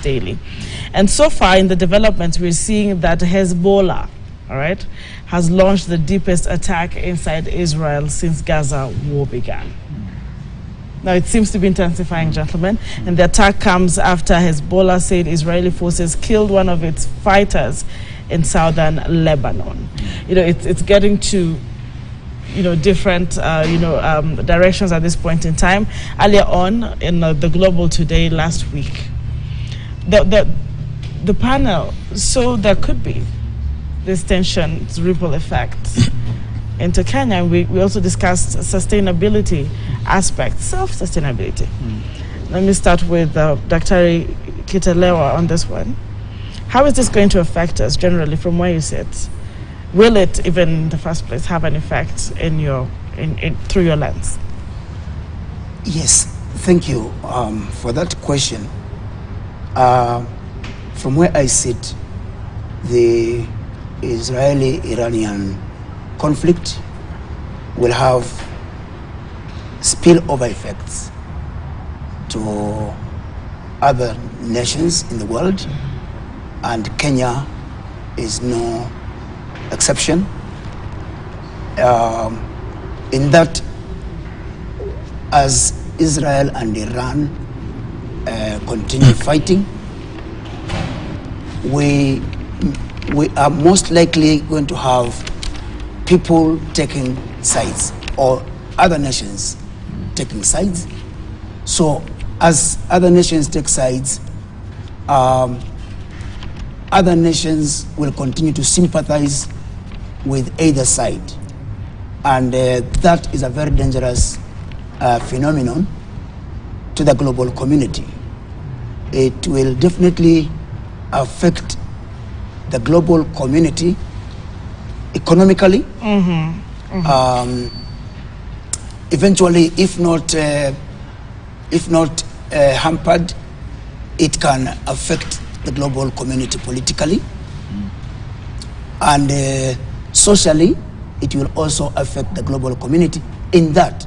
daily. And so far in the developments, we're seeing that Hezbollah, all right, has launched the deepest attack inside Israel since Gaza war began. Now, it seems to be intensifying, gentlemen, and the attack comes after Hezbollah said Israeli forces killed one of its fighters in southern Lebanon. You know, it's getting to, you know, different, directions at this point in time. Earlier on in the Global Today last week, the panel, so there could be this tension's ripple effects into Kenya. And we also discussed sustainability aspects, self-sustainability. Let me start with Dr. Kitalewa on this one. How is this going to affect us generally from where you sit? Will it even in the first place have an effect in your through your lens? Yes, thank you for that question. From where I sit, the Israeli-Iranian conflict will have spillover effects to other nations in the world, and Kenya is no exception. In that, as Israel and Iran continue fighting, we are most likely going to have people taking sides, or other nations taking sides. So as other nations take sides, other nations will continue to sympathize with either side. And that is a very dangerous phenomenon to the global community. It will definitely affect the global community economically. Eventually, if not hampered, it can affect the global community politically, and socially, it will also affect the global community, in that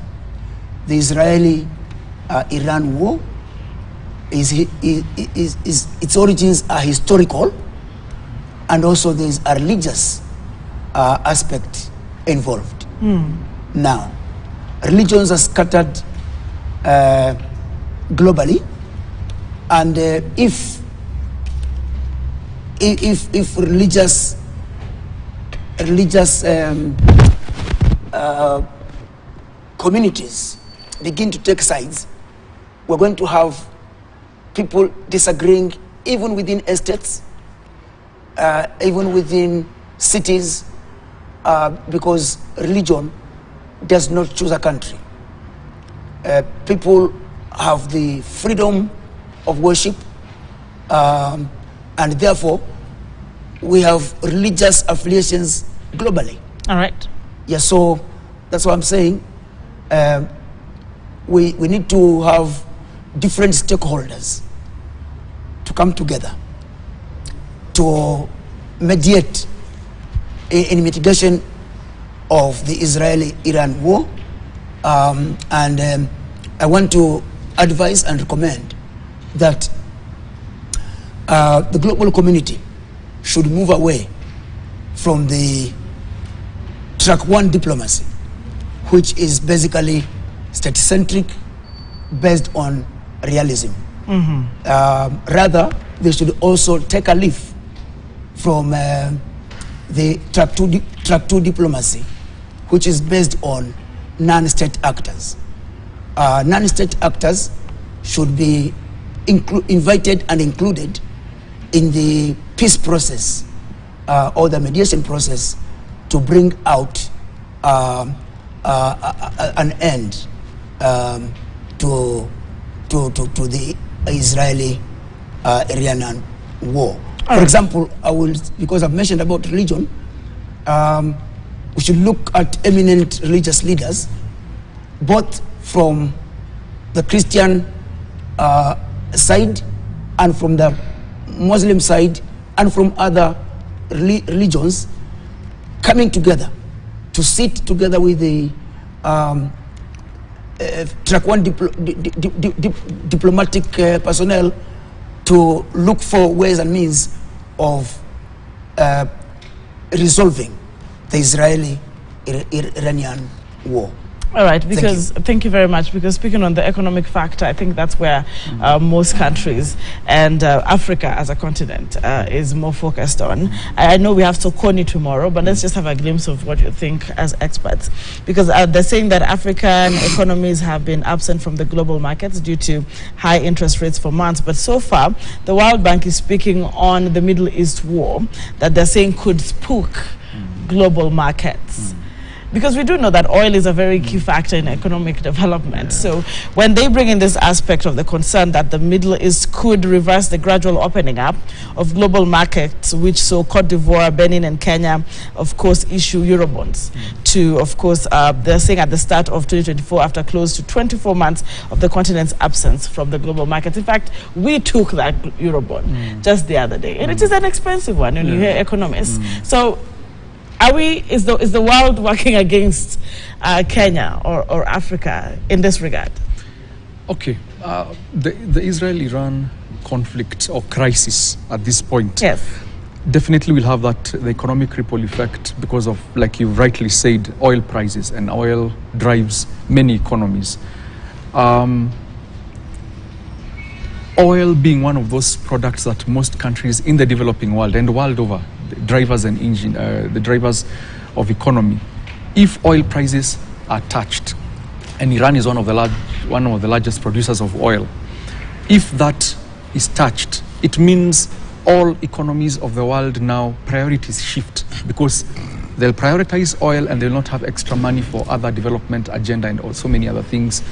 the Israeli-Iran war its origins are historical, and also there is a religious aspect involved. Now, religions are scattered globally, and if religious communities begin to take sides, we're going to have people disagreeing even within estates, even within cities, because religion does not choose a country. People have the freedom of worship, and therefore we have religious affiliations globally. All right. Yeah, so that's what I'm saying. We need to have different stakeholders to come together to mediate in mitigation of the Israeli-Iran war. And I want to advise and recommend that the global community should move away from the track one diplomacy, which is basically state-centric, based on realism. Rather, they should also take a leaf from the track two diplomacy, which is based on non-state actors. Non-state actors should be invited and included in the peace process or the mediation process to bring out an end to the Israeli-Iranian war. For example, because I've mentioned about religion, we should look at eminent religious leaders, both from the Christian side and from the Muslim side and from other religions, coming together to sit together with the track one diplomatic personnel to look for ways and means of resolving the Israeli-Iranian war. All right, because thank you very much. Because speaking on the economic factor, I think that's where most countries and Africa as a continent is more focused on. I know we have Sokoni tomorrow, but let's just have a glimpse of what you think as experts. Because they're saying that African economies have been absent from the global markets due to high interest rates for months. But so far, the World Bank is speaking on the Middle East war that they're saying could spook global markets. Because we do know that oil is a very key factor in economic development. So when they bring in this aspect of the concern that the Middle East could reverse the gradual opening up of global markets, which saw Cote d'Ivoire, Benin, and Kenya, of course, issue Eurobonds to, of course, they're saying at the start of 2024, after close to 24 months of the continent's absence from the global markets. In fact, we took that Eurobond just the other day. And it is an expensive one when you hear economists. So is the world working against Kenya or Africa in this regard? Okay, the Israel-Iran conflict or crisis at this point definitely will have the economic ripple effect because of, like you rightly said, oil prices, and oil drives many economies. Oil being one of those products that most countries in the developing world and the world over, the drivers of economy. If oil prices are touched, and Iran is one of the largest producers of oil, if that is touched, it means all economies of the world now priorities shift, because they'll prioritize oil and they'll not have extra money for other development agenda and also many other things.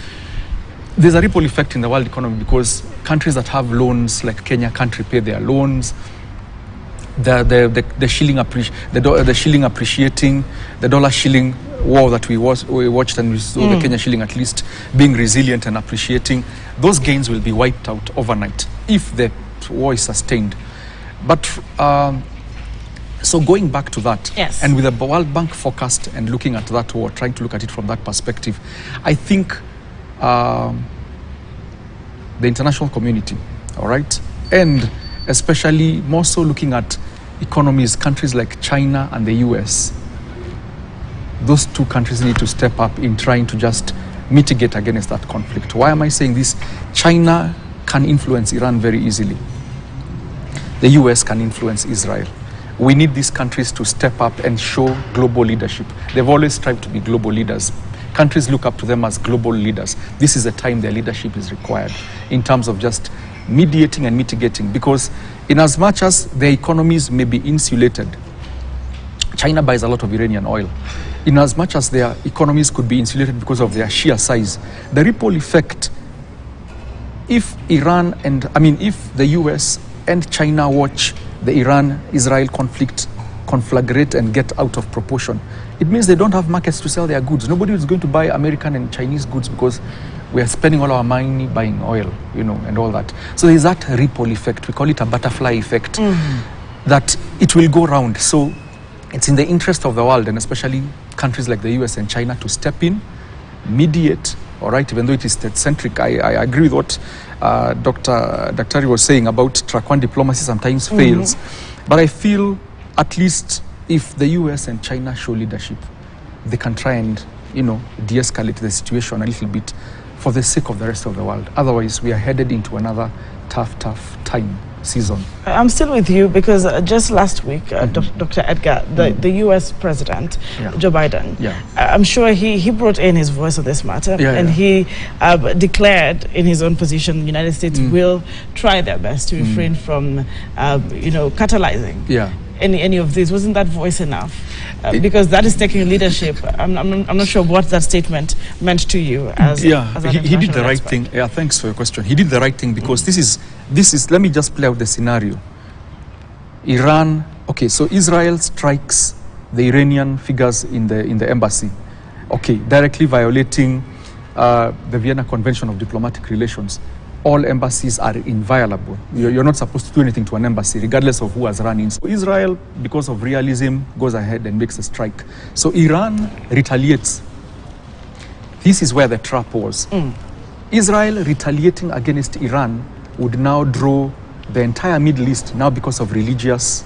There's a ripple effect in the world economy because countries that have loans, like Kenya, can't repay their loans. The shilling appreciating, the dollar-shilling war that we watched, and we saw the Kenya shilling at least being resilient and appreciating. Those gains will be wiped out overnight if the war is sustained. But so going back to that, and with the World Bank forecast and looking at that war, trying to look at it from that perspective, I think the international community, all right, and especially more so looking at economies, countries like China and the US, those two countries need to step up in trying to just mitigate against that conflict. Why am I saying this? China can influence Iran very easily. The US can influence Israel. We need these countries to step up and show global leadership. They've always strived to be global leaders. Countries look up to them as global leaders. This is the time their leadership is required in terms of just mediating and mitigating, because in as much as their economies may be insulated, China buys a lot of Iranian oil. In as much as their economies could be insulated because of their sheer size, the ripple effect, if the US and China watch the Iran-Israel conflict conflagrate and get out of proportion, it means they don't have markets to sell their goods. Nobody is going to buy American and Chinese goods because we are spending all our money buying oil, and all that. So there's that ripple effect. We call it a butterfly effect, that it will go round. So it's in the interest of the world, and especially countries like the US and China, to step in, mediate, all right, even though it is state-centric. I agree with what Dr. Daktari was saying about track one diplomacy sometimes fails. But I feel at least if the US and China show leadership, they can try and, de-escalate the situation a little bit for the sake of the rest of the world. Otherwise, we are headed into another tough time season. I'm still with you because just last week, Dr. Edgar, the US President, Joe Biden, I'm sure he brought in his voice on this matter, and he declared in his own position the United States will try their best to refrain from, catalyzing any of this. Wasn't that voice enough? Because that is taking leadership. I'm not sure what that statement meant to you as he did the right thing. Yeah, thanks for your question. He did the right thing because this is let me just play out the scenario. Iran, okay, so Israel strikes the Iranian figures in the embassy, okay, directly violating the Vienna Convention of Diplomatic Relations. All embassies are inviolable. You're not supposed to do anything to an embassy, regardless of who has run in. So Israel, because of realism, goes ahead and makes a strike. So Iran retaliates. This is where the trap was. Israel retaliating against Iran would now draw the entire Middle East, now because of religious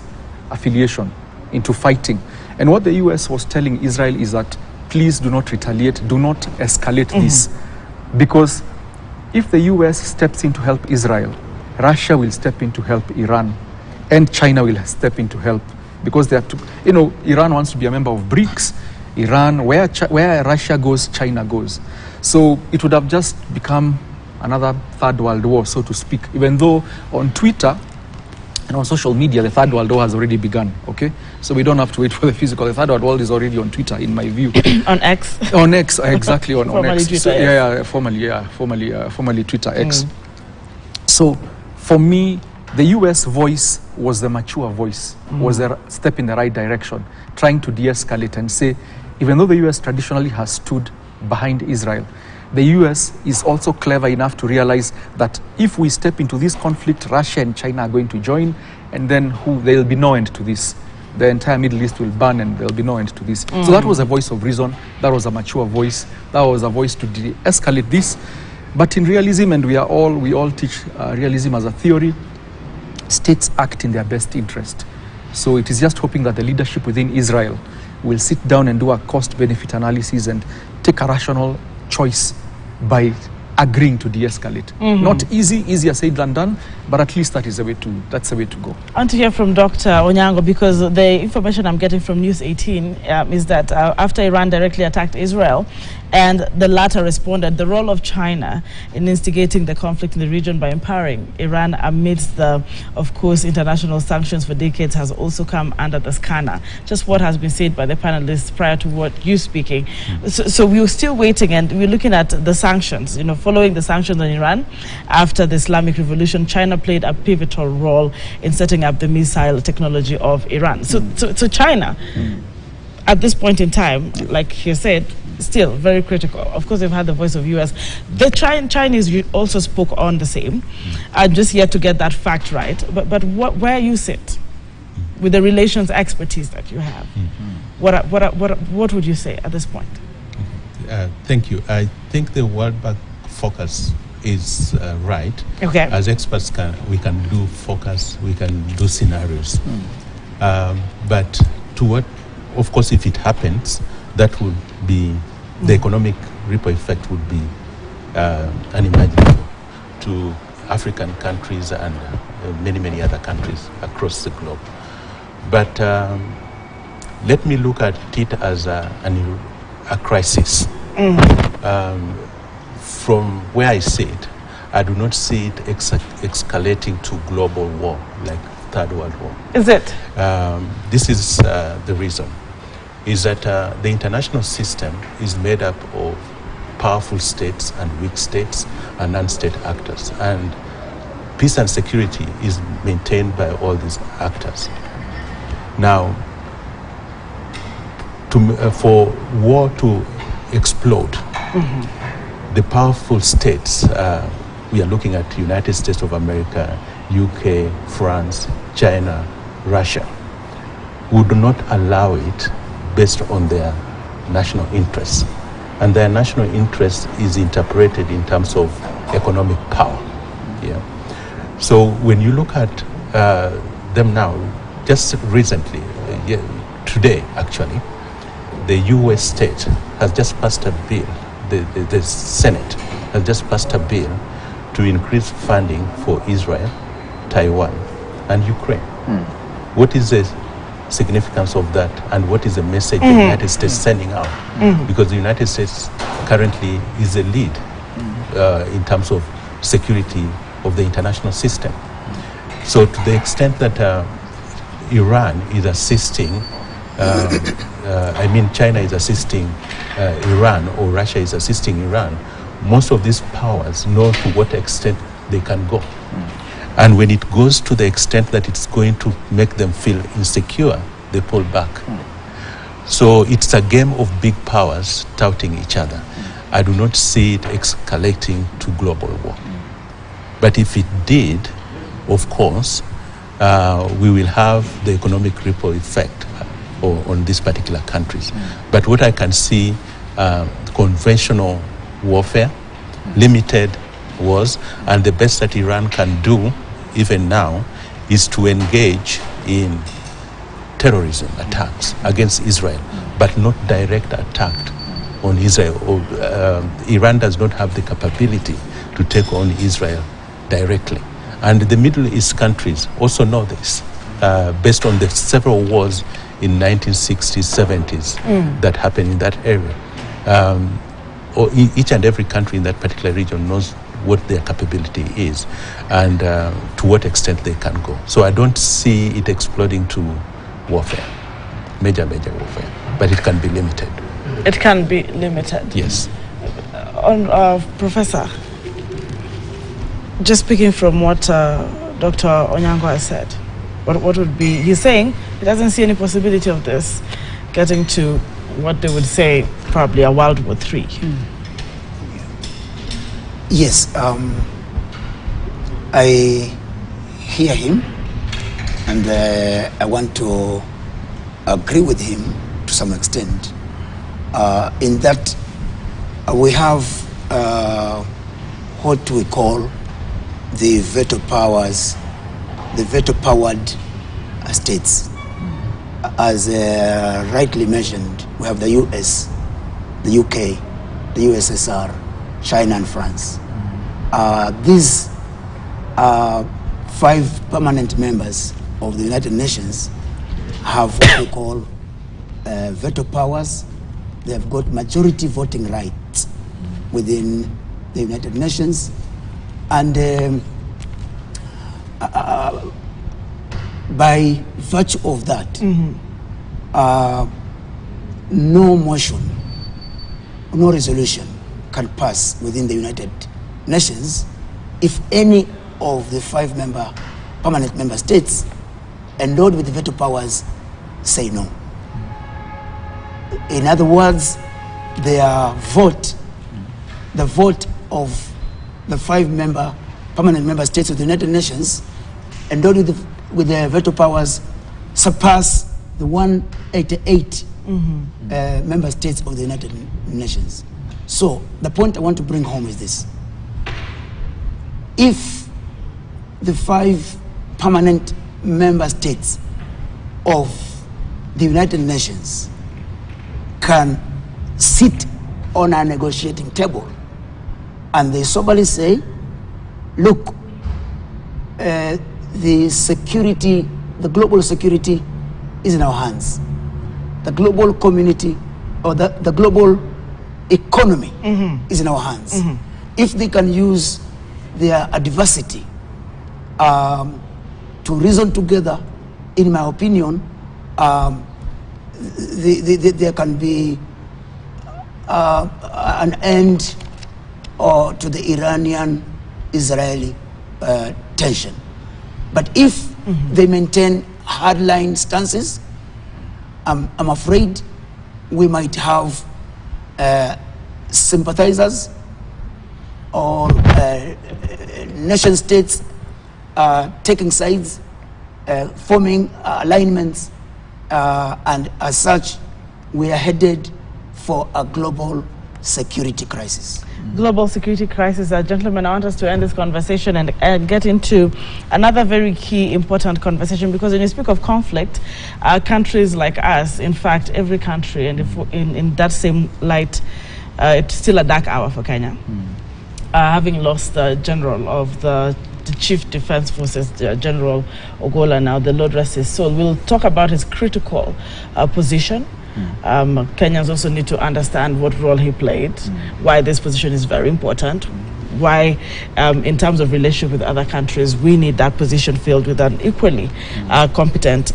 affiliation, into fighting. And what the US was telling Israel is that please do not retaliate, do not escalate this. Because if the US steps in to help Israel, Russia will step in to help Iran, and China will step in to help, because they are two, Iran wants to be a member of BRICS. Iran, where Russia goes, China goes. So it would have just become another third world war, so to speak, even though on Twitter and on social media, the third world war has already begun, okay? So we don't have to wait for the physical. The third world war is already on Twitter, in my view. On X? On X, exactly, on X. Twitter, so, formerly Twitter, X. So for me, the US voice was the mature voice, was a step in the right direction, trying to de-escalate and say, even though the US traditionally has stood behind Israel, the US is also clever enough to realize that if we step into this conflict, Russia and China are going to join, and then there will be no end to this. The entire Middle East will burn, and there will be no end to this. So that was a voice of reason. That was a mature voice. That was a voice to de-escalate this. But in realism, and we all teach realism as a theory, states act in their best interest. So it is just hoping that the leadership within Israel will sit down and do a cost-benefit analysis and take a rational choice by agreeing to de-escalate. Not easier said than done, but at least that's the way to go. I want to hear from Dr. Onyango, because the information I'm getting from News 18 is that after Iran directly attacked Israel and the latter responded, the role of China in instigating the conflict in the region by empowering Iran amidst the, of course, international sanctions for decades has also come under the scanner. Just what has been said by the panelists prior to what you're speaking. So we're still waiting, and we're looking at the sanctions. Following the sanctions on Iran after the Islamic Revolution, China played a pivotal role in setting up the missile technology of Iran. So China, at this point in time, like you said, still very critical. Of course, they've had the voice of US. The Chinese also spoke on the same. I'm just yet to get that fact right. But where you sit with the relations expertise that you have, what would you say at this point? Thank you. I think the World Bank focus is right. Okay. As experts, we can do focus, we can do scenarios. But to what, of course, if it happens, that would be, the economic ripple effect would be unimaginable to African countries and many other countries across the globe. But let me look at it as a crisis. From where I sit, I do not see it escalating to global war, like Third World War. Is it? This is the reason, is that the international system is made up of powerful states and weak states and non-state actors. And peace and security is maintained by all these actors. Now, for war to explode, the powerful states, we are looking at United States of America, UK, France, China, Russia, would not allow it based on their national interests. And their national interest is interpreted in terms of economic power. Yeah. So when you look at them now, just recently, today actually, the US state has just passed a bill, the Senate has just passed a bill to increase funding for Israel, Taiwan, and Ukraine. What is the significance of that, and what is the message the United States sending out? Because the United States currently is the lead in terms of security of the international system. So to the extent that Iran is assisting, China is assisting Iran, or Russia is assisting Iran, most of these powers know to what extent they can go. And when it goes to the extent that it's going to make them feel insecure, they pull back. So it's a game of big powers touting each other. I do not see it escalating to global war. But if it did, of course, we will have the economic ripple effect on these particular countries. But what I can see, conventional warfare, limited wars, and the best that Iran can do even now, is to engage in terrorism attacks against Israel, but not direct attack on Israel. Iran does not have the capability to take on Israel directly. And the Middle East countries also know this, based on the several wars in 1960s, 70s that happened in that area. Each and every country in that particular region knows what their capability is and to what extent they can go. So I don't see it exploding to warfare, major warfare, but it can be limited. It can be limited. Yes. Professor, just speaking from what Dr. Onyango has said, what would be, he's saying he doesn't see any possibility of this getting to what they would say probably a World War III. Yes, I hear him, and I want to agree with him to some extent, in that we have what we call the veto powers, the veto-powered states. As rightly mentioned, we have the US, the UK, the USSR, China and France. These 5 permanent members of the United Nations have what we call veto powers. They have got majority voting rights within the United Nations. And by virtue of that, no motion, no resolution can pass within the United Nations if any of the 5 permanent member states endowed with the veto powers say no. In other words, their vote, the vote of the 5 permanent member states of the United Nations endowed with the veto powers surpass the 188 member states of the United Nations. So the point I want to bring home is this. If the 5 permanent member states of the United Nations can sit on a negotiating table and they soberly say, look, the security, the global security is in our hands. The global community or the global economy is in our hands. If they can use their adversity to reason together, in my opinion, there can be an end to the Iranian-Israeli tension. But if they maintain hardline stances, I'm afraid we might have sympathizers or nation states taking sides, forming alignments, and as such, we are headed for a global security crisis. Global security crisis. Gentlemen, I want us to end this conversation and get into another very key, important conversation, because when you speak of conflict, countries like us, in fact, every country, and if in that same light, it's still a dark hour for Kenya. Having lost the general of the Chief Defense Forces, General Ogolla, now the Lord rest his soul. We'll talk about his critical position. Kenyans also need to understand what role he played, why this position is very important, why in terms of relationship with other countries we need that position filled with an equally competent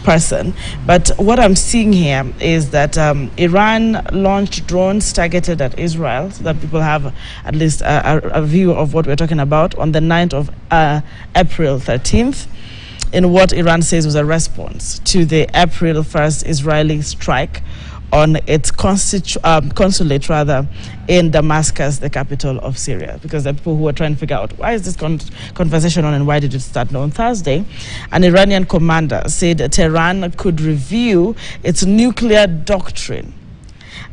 person. But what I'm seeing here is that Iran launched drones targeted at Israel, so that people have at least a view of what we're talking about, on the 9th of April 13th. In what Iran says was a response to the April 1st Israeli strike on its consulate in Damascus, the capital of Syria. Because there are people who are trying to figure out, why is this conversation on and why did it start? Now, on Thursday, an Iranian commander said Tehran could review its nuclear doctrine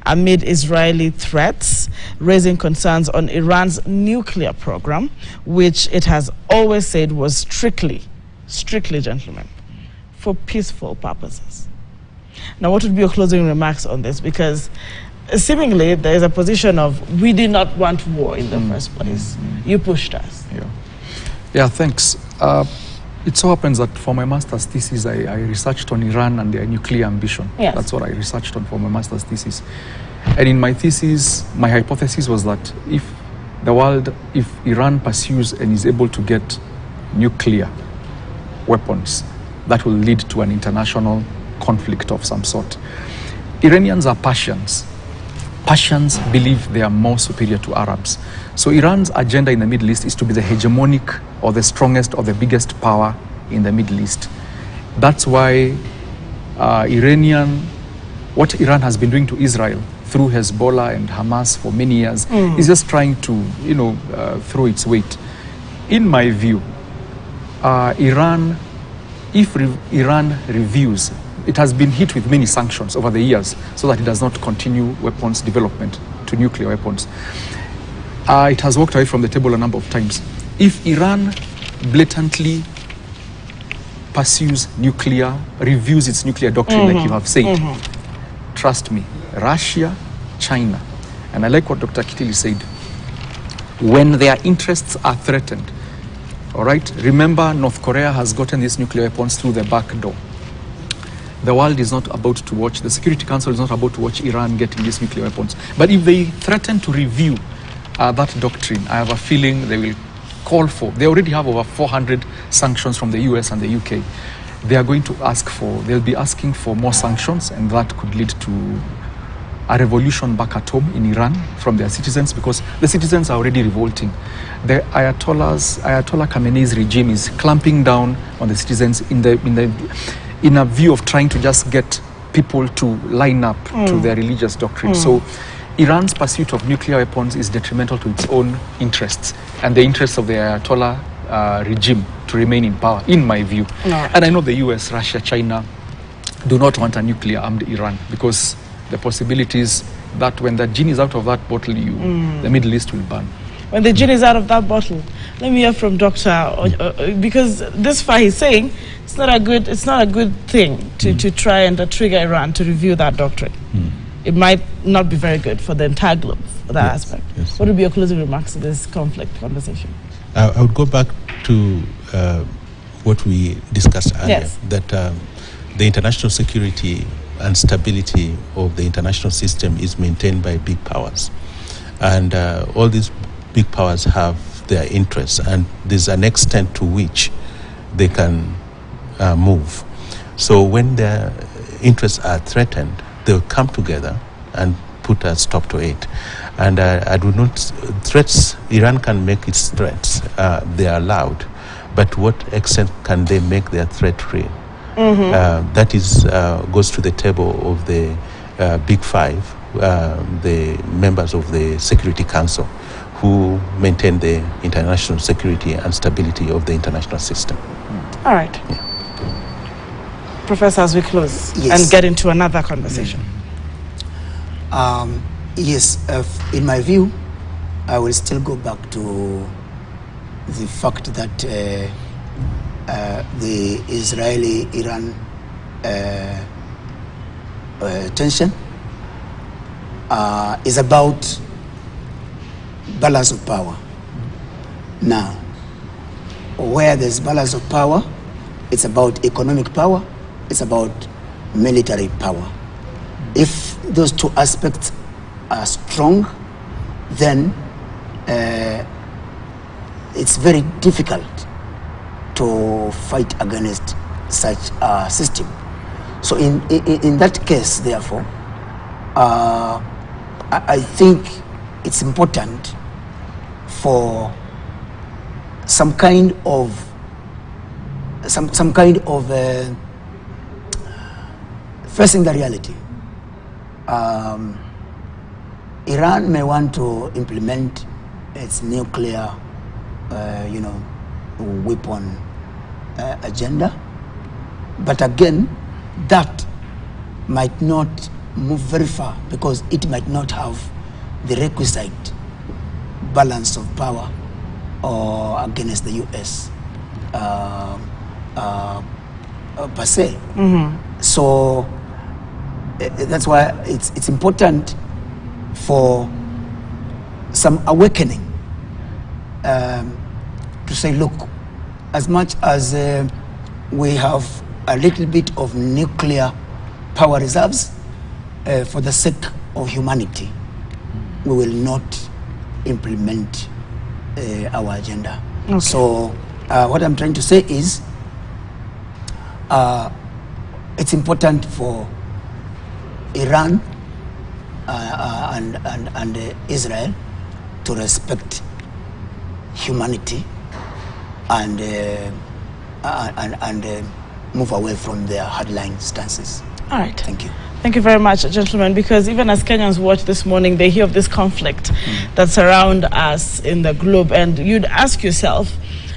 amid Israeli threats, raising concerns on Iran's nuclear program, which it has always said was strictly, gentlemen, for peaceful purposes. Now, what would be your closing remarks on this? Because seemingly there is a position of, we did not want war in the first place. You pushed us. Yeah, thanks. It so happens that for my master's thesis, I researched on Iran and their nuclear ambition. Yes. That's what I researched on for my master's thesis. And in my thesis, my hypothesis was that if Iran pursues and is able to get nuclear weapons, that will lead to an international conflict of some sort. Iranians are Persians. Persians believe they are more superior to Arabs. So Iran's agenda in the Middle East is to be the hegemonic or the strongest or the biggest power in the Middle East. That's why what Iran has been doing to Israel through Hezbollah and Hamas for many years is just trying to, throw its weight. In my view, if Iran reviews, it has been hit with many sanctions over the years so that it does not continue weapons development to nuclear weapons. It has walked away from the table a number of times. If Iran blatantly reviews its nuclear doctrine, like you have said, trust me, Russia, China, and I like what Dr. Kitili said, when their interests are threatened, all right, remember North Korea has gotten these nuclear weapons through the back door. The world is not about to watch, the Security Council is not about to watch Iran getting these nuclear weapons. But if they threaten to review that doctrine, I have a feeling they will call for, they already have over 400 sanctions from the US and the UK. They'll be asking for more sanctions, and that could lead to a revolution back at home in Iran from their citizens, because the citizens are already revolting. The Ayatollah Khamenei's regime is clamping down on the citizens in a view of trying to just get people to line up to their religious doctrine. So Iran's pursuit of nuclear weapons is detrimental to its own interests and the interests of the Ayatollah regime to remain in power, in my view. And I know the US, Russia, China do not want a nuclear-armed Iran, because the possibilities that when the genie is out of that bottle, the Middle East will burn. When the genie is out of that bottle, let me hear from Dr. Because this far he's saying it's not a good thing to try and trigger Iran to review that doctrine. It might not be very good for the entire globe, for that aspect. Yes. What would be your closing remarks to this conflict conversation? I would go back to what we discussed earlier, that the international security and stability of the international system is maintained by big powers. And all these big powers have their interests, and there's an extent to which they can move. So when their interests are threatened, they'll come together and put a stop to it. And Iran can make its threats, they are allowed, but what extent can they make their threat real? That is goes to the table of the Big Five, the members of the Security Council, who maintain the international security and stability of the international system. All right. Yeah. Professor, as we close and get into another conversation. In my view, I will still go back to the fact that the Israeli-Iran tension is about balance of power. Now, where there's balance of power, it's about economic power, it's about military power. If those two aspects are strong, then it's very difficult to fight against such a system. So in that case, therefore, I think it's important for some kind of facing the reality. Iran may want to implement its nuclear, weapon agenda, but again, that might not move very far because it might not have the requisite balance of power or against the US per se. So that's why it's important for some awakening to say, look, as much as we have a little bit of nuclear power reserves, for the sake of humanity, we will not implement our agenda. Okay. So what I'm trying to say is it's important for Iran and Israel to respect humanity and move away from their hardline stances. All right. Thank you. Thank you very much, gentlemen, because even as Kenyans watch this morning, they hear of this conflict that surround us in the globe, and you'd ask yourself,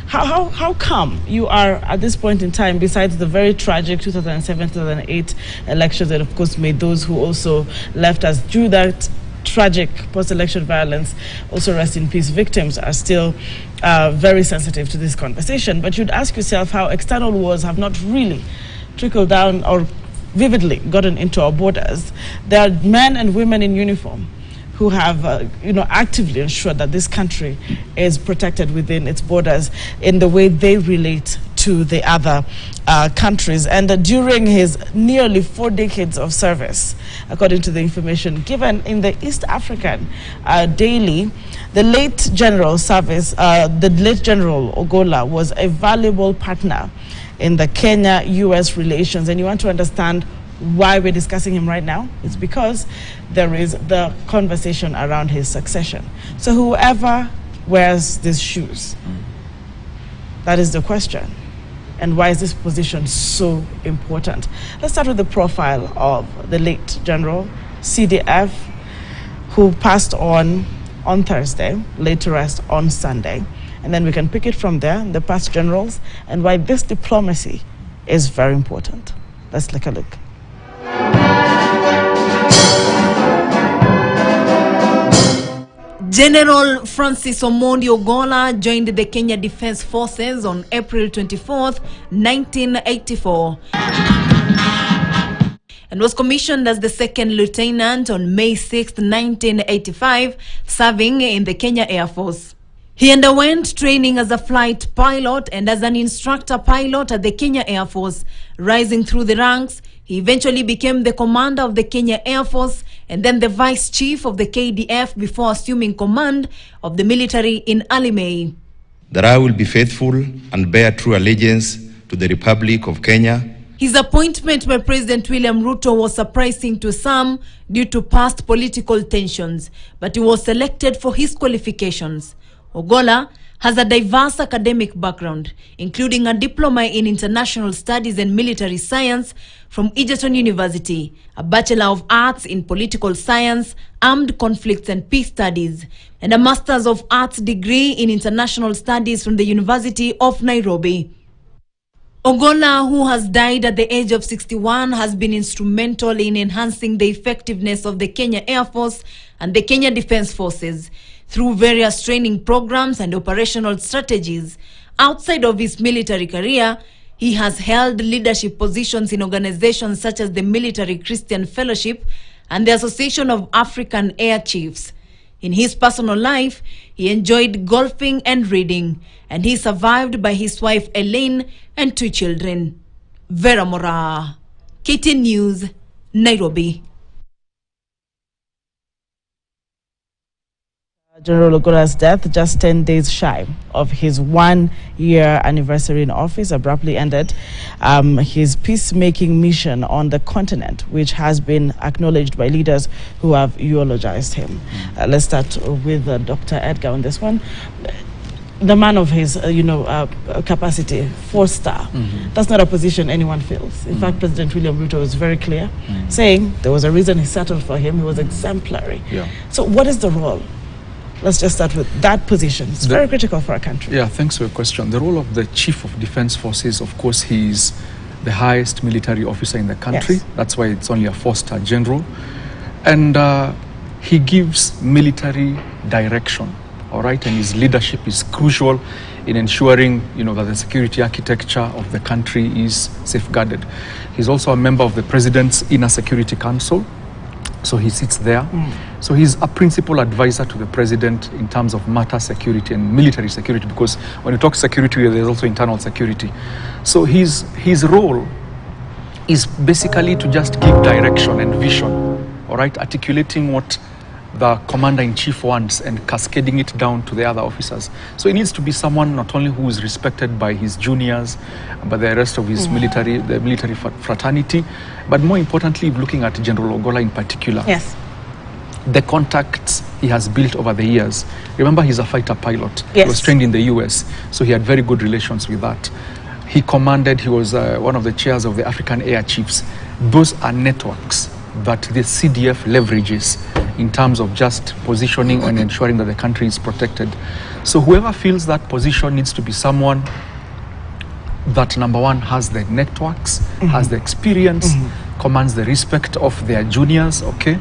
how come you are at this point in time, besides the very tragic 2007-2008 elections that of course made those who also left us through that tragic post-election violence, also rest in peace, victims are still very sensitive to this conversation. But you'd ask yourself how external wars have not really trickled down or vividly gotten into our borders. There are men and women in uniform who have actively ensured that this country is protected within its borders in the way they relate to the other countries. And during his nearly 4 decades of service, according to the information given in the East African Daily, the late General Ogolla was a valuable partner in the Kenya-US relations. And you want to understand why we're discussing him right now? It's because there is the conversation around his succession. So whoever wears these shoes, that is the question. And why is this position so important? Let's start with the profile of the late General CDF, who passed on Thursday, laid to rest on Sunday. And then we can pick it from there, the past generals, and why this diplomacy is very important. Let's take a look. General Francis Omondi Ogolla joined the Kenya Defence Forces on April 24th, 1984, and was commissioned as the second lieutenant on May 6th, 1985, serving in the Kenya Air Force. He underwent training as a flight pilot and as an instructor pilot at the Kenya Air Force. Rising through the ranks, he eventually became the commander of the Kenya Air Force and then the vice chief of the KDF before assuming command of the military in early May. That I will be faithful and bear true allegiance to the Republic of Kenya. His appointment by President William Ruto was surprising to some due to past political tensions, but he was selected for his qualifications. Ogolla has a diverse academic background, including a diploma in international studies and military science from Egerton University, a Bachelor of Arts in political science, armed conflicts and peace studies, and a Master's of Arts degree in international studies from the University of Nairobi. Ogolla, who has died at the age of 61, has been instrumental in enhancing the effectiveness of the Kenya Air Force and the Kenya Defence Forces through various training programs and operational strategies. Outside of his military career, he has held leadership positions in organizations such as the Military Christian Fellowship and the Association of African Air Chiefs. In his personal life, he enjoyed golfing and reading, and he is survived by his wife Elaine and 2 children. Vera Mora, KTN News, Nairobi. General Ogolla's death, just 10 days shy of his 1-year anniversary in office, abruptly ended his peacemaking mission on the continent, which has been acknowledged by leaders who have eulogized him. Let's start with Dr. Edgar on this one. The man of his, capacity, 4-star. That's not a position anyone feels. In fact, President William Ruto was very clear, saying there was a reason he settled for him. He was exemplary. Yeah. So what is the role? Let's just start with that position. It's very critical for our country. Yeah, thanks for your question. The role of the Chief of Defence Forces, of course, he is the highest military officer in the country. Yes. That's why it's only a 4-star general. And he gives military direction, all right? And his leadership is crucial in ensuring, that the security architecture of the country is safeguarded. He's also a member of the President's Inner Security Council, so he sits there. So he's a principal advisor to the President in terms of matter security and military security, because when you talk security, there's also internal security. So his role is basically to just give direction and vision, all right, articulating what the commander-in-chief wants and cascading it down to the other officers. So he needs to be someone not only who is respected by his juniors, but the rest of his military fraternity, but more importantly, looking at General Ogolla in particular. Yes. The contacts he has built over the years. Remember, he's a fighter pilot. Yes. He was trained in the US, so he had very good relations with that. He was one of the chairs of the African Air Chiefs. Those are networks that the CDF leverages in terms of just positioning and ensuring that the country is protected. So whoever feels that position needs to be someone that, number one, has the networks, has the experience, commands the respect of their juniors, okay?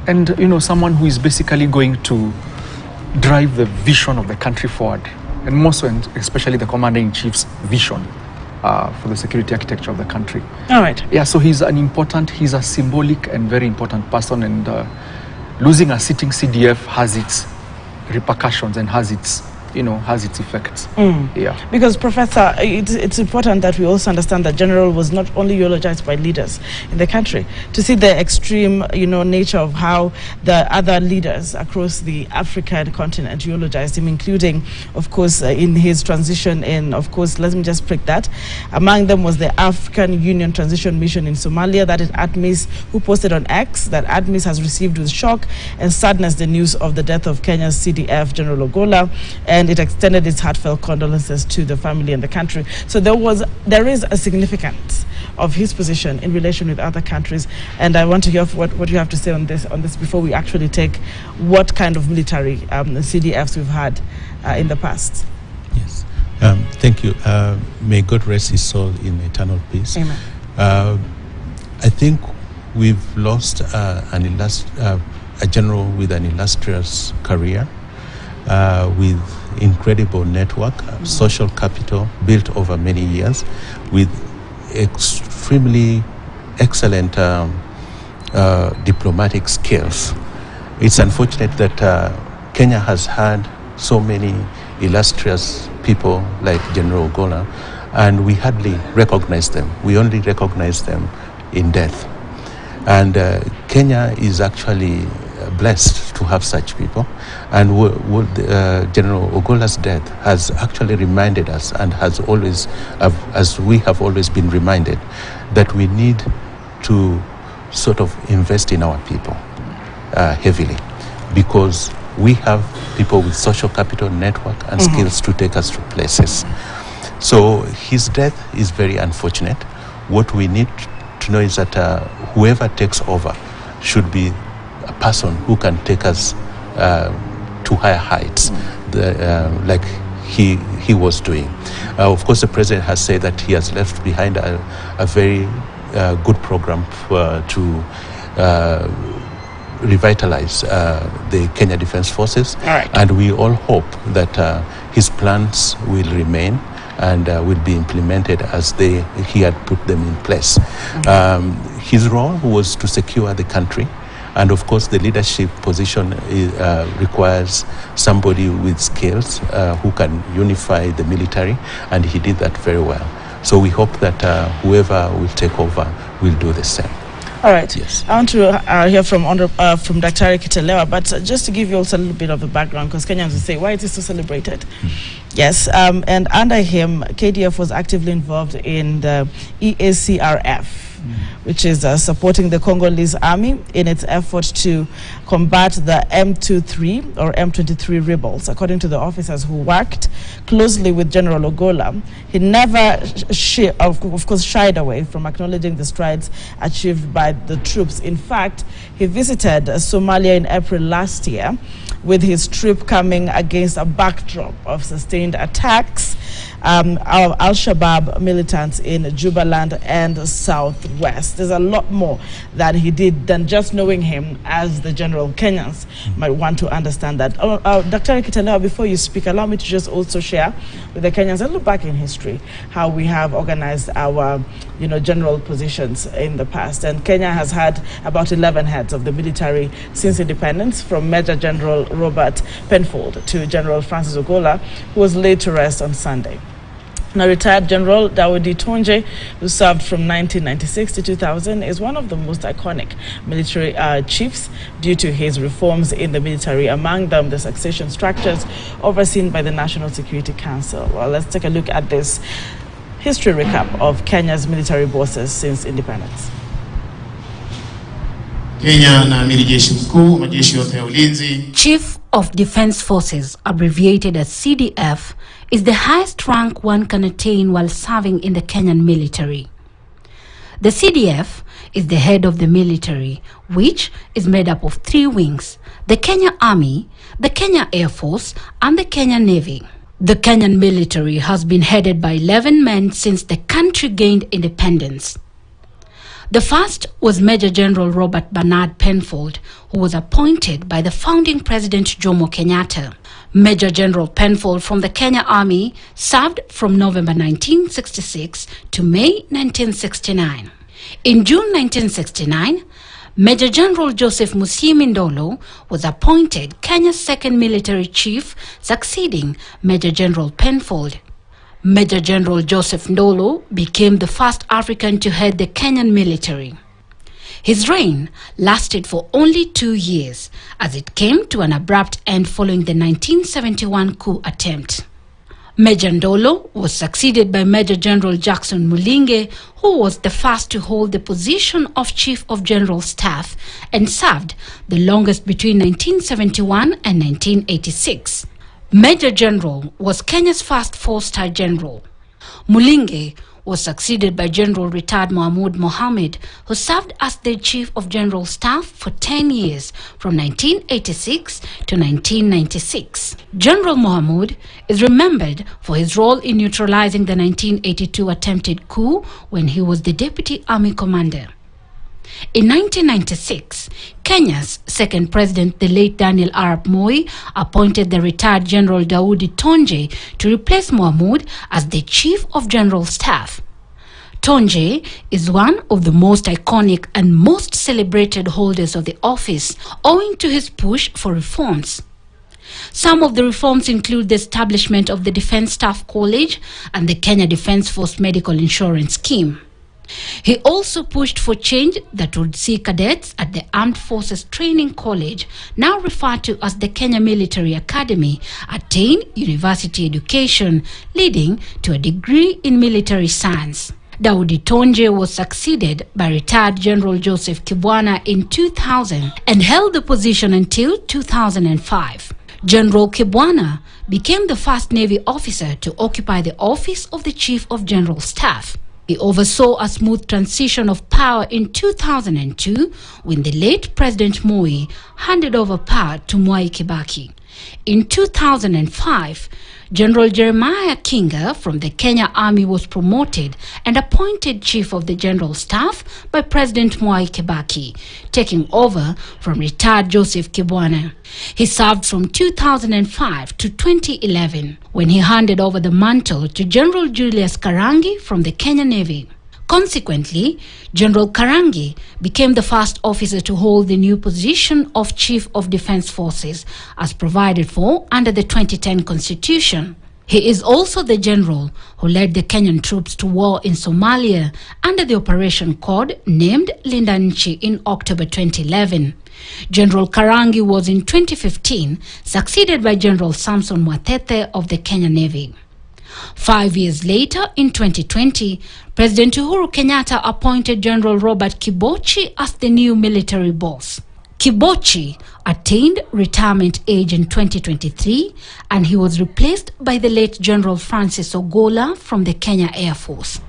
And, someone who is basically going to drive the vision of the country forward, and more so, and especially the commander-in-chief's vision for the security architecture of the country. All right. Yeah, so he's a symbolic and very important person, and losing a sitting CDF has its repercussions and has its effects. Yeah. Because, Professor, it's important that we also understand that General was not only eulogized by leaders in the country. To see the extreme, nature of how the other leaders across the African continent eulogized him, including, of course, in his transition in, of course, let me just pick that. Among them was the African Union Transition Mission in Somalia, that is ATMIS, who posted on X that ATMIS has received with shock and sadness the news of the death of Kenya's CDF, General Ogolla, and it extended its heartfelt condolences to the family and the country. So there is a significance of his position in relation with other countries, and I want to hear what you have to say on this before we actually take what kind of military CDFs we've had in the past. Yes. Thank you. May God rest his soul in eternal peace. Amen. I think we've lost a general with an illustrious career, with incredible network, social capital built over many years, with extremely excellent diplomatic skills. It's unfortunate that Kenya has had so many illustrious people like General Ogolla, and we hardly recognize them. We only recognize them in death. And Kenya is actually blessed to have such people, and General Ogolla's death has actually reminded us, and has always, as we have always been reminded, that we need to sort of invest in our people heavily, because we have people with social capital, network, and skills to take us to places. So his death is very unfortunate. What we need to know is that whoever takes over should be a person who can take us to higher heights, like he was doing. Of course, the president has said that he has left behind a very good program to revitalize the Kenya Defense Forces. All right. And we all hope that his plans will remain and will be implemented as he had put them in place. His role was to secure the country, and of course the leadership position requires somebody with skills who can unify the military, and he did that very well. So we hope that whoever will take over will do the same. All right. Yes. I want to hear from Dr. Kitelewa, but just to give you also a little bit of the background, because Kenyans will say, why is this so celebrated? Yes, and under him, KDF was actively involved in the EACRF, which is supporting the Congolese army in its effort to combat the M23 or M23 rebels. According to the officers who worked closely with General Ogolla, he never, of course, shied away from acknowledging the strides achieved by the troops. In fact, he visited Somalia in April last year, with his trip coming against a backdrop of sustained attacks Al-Shabaab militants in Jubaland and Southwest. There's a lot more that he did than just knowing him as the general. Kenyans might want to understand that. Dr. Kitalewa, before you speak, allow me to just also share with the Kenyans and look back in history how we have organized our general positions in the past. And Kenya has had about 11 heads of the military since independence, from Major General Robert Penfold to General Francis Ogola, who was laid to rest on Sunday. Now, retired General Daudi Tonje, who served from 1996 to 2000, is one of the most iconic military chiefs due to his reforms in the military, among them the succession structures overseen by the National Security Council. Well, let's take a look at this history recap of Kenya's military bosses since independence. Kenya na amiri jeshi mkuu majeshi yote ya ulinzi. Chief of Defense Forces, abbreviated as CDF, is the highest rank one can attain while serving in the Kenyan military. The CDF is the head of the military, which is made up of 3 wings: the Kenya Army, the Kenya Air Force, and the Kenya Navy. The Kenyan military has been headed by 11 men since the country gained independence. The first was Major General Robert Bernard Penfold, who was appointed by the founding President Jomo Kenyatta. Major General Penfold from the Kenya Army served from November 1966 to May 1969. In June 1969, Major General Joseph Musimi Ndolo was appointed Kenya's second military chief, succeeding Major General Penfold. Major General Joseph Ndolo became the first African to head the Kenyan military. His reign lasted for only 2 years, as it came to an abrupt end following the 1971 coup attempt. Major Ndolo was succeeded by Major General Jackson Mulinge, who was the first to hold the position of Chief of General Staff and served the longest between 1971 and 1986. Major General was Kenya's first 4-star general. Mulinge was succeeded by General retired Mahmoud Mohammed, who served as the Chief of General Staff for 10 years, from 1986 to 1996. General Mohammed is remembered for his role in neutralizing the 1982 attempted coup when he was the Deputy Army Commander. In 1996, Kenya's second president, the late Daniel Arap Moi, appointed the retired General Daudi Tonje to replace Mohamud as the Chief of General Staff. Tonje is one of the most iconic and most celebrated holders of the office, owing to his push for reforms. Some of the reforms include the establishment of the Defense Staff College and the Kenya Defense Force Medical Insurance Scheme. He also pushed for change that would see cadets at the Armed Forces Training College, now referred to as the Kenya Military Academy, attain university education, leading to a degree in military science. Daudi Tonje was succeeded by retired General Joseph Kibwana in 2000 and held the position until 2005. General Kibwana became the first Navy officer to occupy the office of the Chief of General Staff. He oversaw a smooth transition of power in 2002 when the late President Moi handed over power to Mwai Kibaki. In 2005, General Jeremiah Kinga from the Kenya Army was promoted and appointed Chief of the General Staff by President Mwai Kibaki, taking over from retired Joseph Kibwana. He served from 2005 to 2011 when he handed over the mantle to General Julius Karangi from the Kenya Navy. Consequently, General Karangi became the first officer to hold the new position of Chief of Defense Forces, as provided for under the 2010 Constitution. He is also the general who led the Kenyan troops to war in Somalia under the operation code named Linda Nchi in October 2011. General Karangi was in 2015 succeeded by General Samson Mwatete of the Kenya Navy. 5 years later, in 2020, President Uhuru Kenyatta appointed General Robert Kibochi as the new military boss. Kibochi attained retirement age in 2023 and he was replaced by the late General Francis Ogolla from the Kenya Air Force.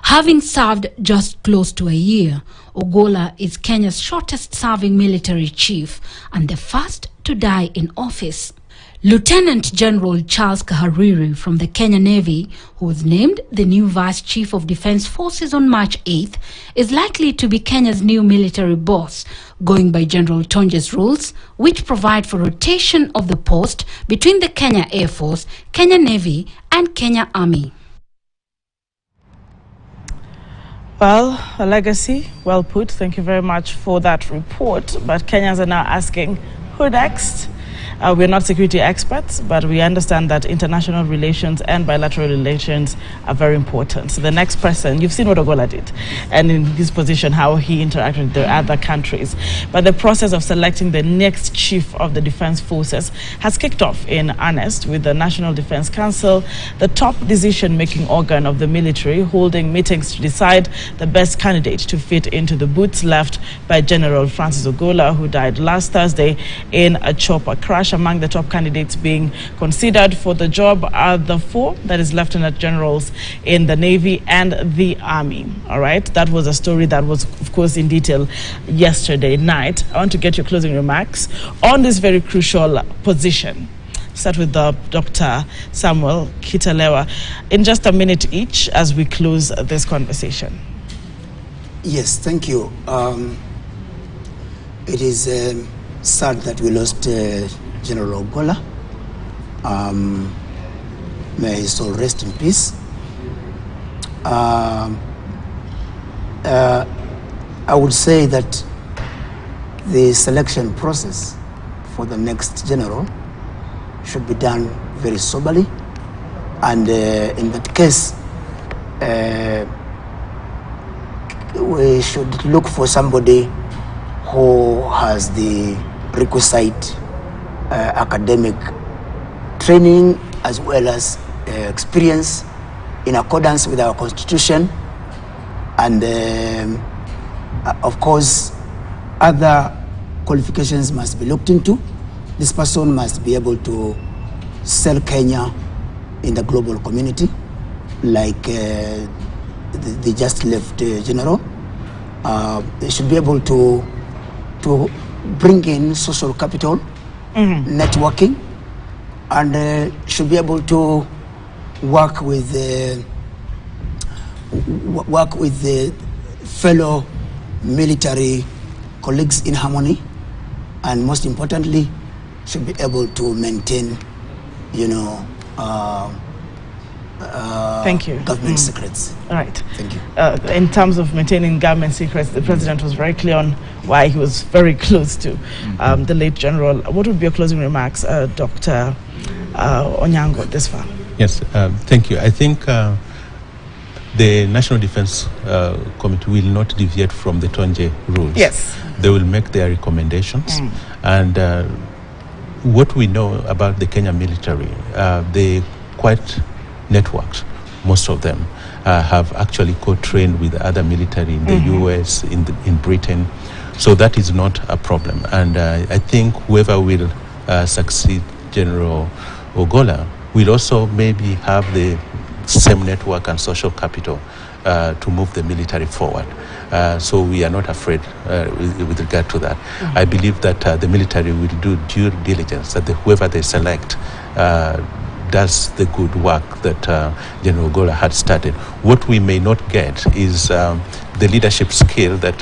Having served just close to a year, Ogolla is Kenya's shortest serving military chief and the first to die in office. Lieutenant General Charles Kahariri from the Kenya Navy, who was named the new Vice Chief of Defence Forces on March 8th, is likely to be Kenya's new military boss, going by General Tonje's rules, which provide for rotation of the post between the Kenya Air Force, Kenya Navy and Kenya Army. Well, a legacy, well put. Thank you very much for that report. But Kenyans are now asking, who next? We're not security experts, but we understand that international relations and bilateral relations are very important. So the next person, you've seen what Ogolla did, and in his position, how he interacted with the other countries. But the process of selecting the next chief of the defense forces has kicked off in earnest, with the National Defense Council, the top decision-making organ of the military, holding meetings to decide the best candidate to fit into the boots left by General Francis Ogolla, who died last Thursday in a chopper crash. Among the top candidates being considered for the job are the four, that is lieutenant generals in the Navy and the Army. All right, that was a story that was, of course, in detail yesterday night. I want to get your closing remarks on this very crucial position. Start with Dr. Samuel Kitalewa in just a minute each as we close this conversation. Yes, thank you. It is sad that we lost General Ogolla. May his soul rest in peace. I would say that the selection process for the next general should be done very soberly, and in that case we should look for somebody who has the requisite academic training as well as experience in accordance with our constitution, and of course other qualifications must be looked into. This person must be able to sell Kenya in the global community like the just left general. They should be able to bring in social capital, networking, and should be able to work with the fellow military colleagues in harmony, and most importantly, should be able to maintain, Thank you. Government secrets. All right. Thank you. In terms of maintaining government secrets, the president was very clear on why he was very close to the late general. What would be your closing remarks, Dr. Onyango, this far? Yes, thank you. I think the National Defense Committee will not deviate from the Tonje rules. Yes. They will make their recommendations. And what we know about the Kenya military, they quite networked. Most of them have actually co-trained with other military in the US, in Britain. So that is not a problem. And I think whoever will succeed General Ogolla will also maybe have the same network and social capital to move the military forward. So we are not afraid with regard to that. I believe that the military will do due diligence, that whoever they select does the good work that General Ogolla had started. What we may not get is the leadership skill that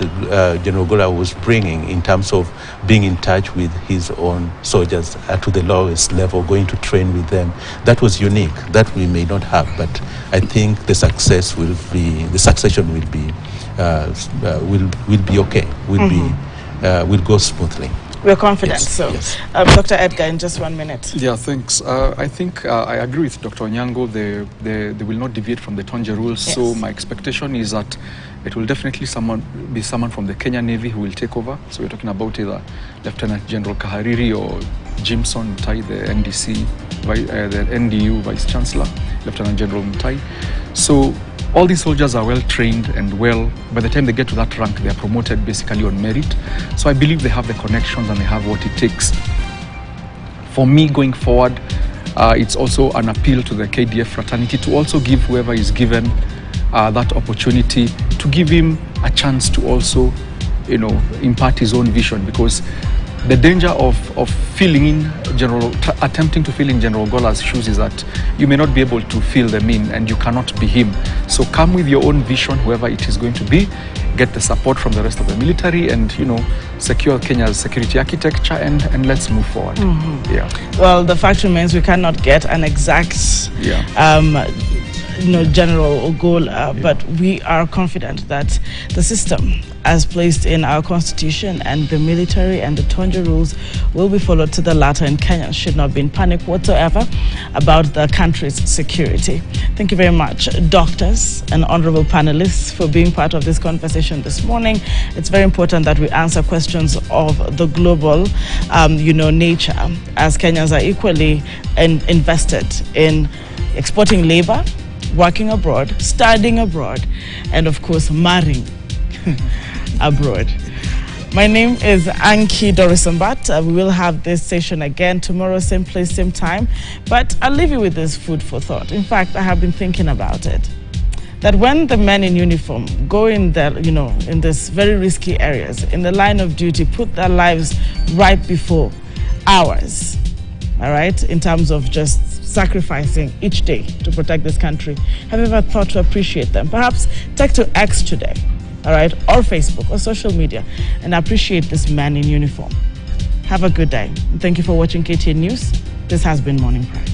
General Ogolla was bringing in terms of being in touch with his own soldiers to the lowest level, going to train with them. That was unique. That we may not have, but I think the success will be, the succession will be okay. Will go smoothly. We're confident. Yes, So, yes. Dr. Edgar, in just 1 minute. Yeah, thanks. I think I agree with Dr. Onyango. They will not deviate from the Tonje rules. Yes. So my expectation is that it will definitely be someone from the Kenya Navy who will take over. So we're talking about either Lieutenant General Kahariri or Jimson Mutai, the NDC, the NDU Vice Chancellor, Lieutenant General Mutai. So all these soldiers are well trained and by the time they get to that rank, they are promoted basically on merit. So I believe they have the connections and they have what it takes. For me going forward, it's also an appeal to the KDF fraternity to also give whoever is given that opportunity, to give him a chance to also, impart his own vision, because The danger of filling in attempting to fill in General Ogola's shoes is that you may not be able to fill them in, and you cannot be him. So come with your own vision, whoever it is going to be, get the support from the rest of the military, and secure Kenya's security architecture, and let's move forward. Yeah. Well, the fact remains we cannot get an exact General Ogola, but we are confident that the system as placed in our constitution and the military and the Tonja rules will be followed to the latter, and Kenyans should not be in panic whatsoever about the country's security. Thank you very much, doctors and honorable panelists, for being part of this conversation this morning. It's very important that we answer questions of the global, nature, as Kenyans are equally invested in exporting labor, working abroad, studying abroad, and of course, marrying abroad. My name is Anki Dorisambat. We will have this session again tomorrow, same place, same time. But I'll leave you with this food for thought. In fact, I have been thinking about it. That when the men in uniform go in there, in these very risky areas, in the line of duty, put their lives right before ours, all right, in terms of just sacrificing each day to protect this country, have you ever thought to appreciate them? Perhaps take to X today, all right, or Facebook or social media, and appreciate this man in uniform. Have a good day. Thank you for watching KTN News. This has been Morning Pride.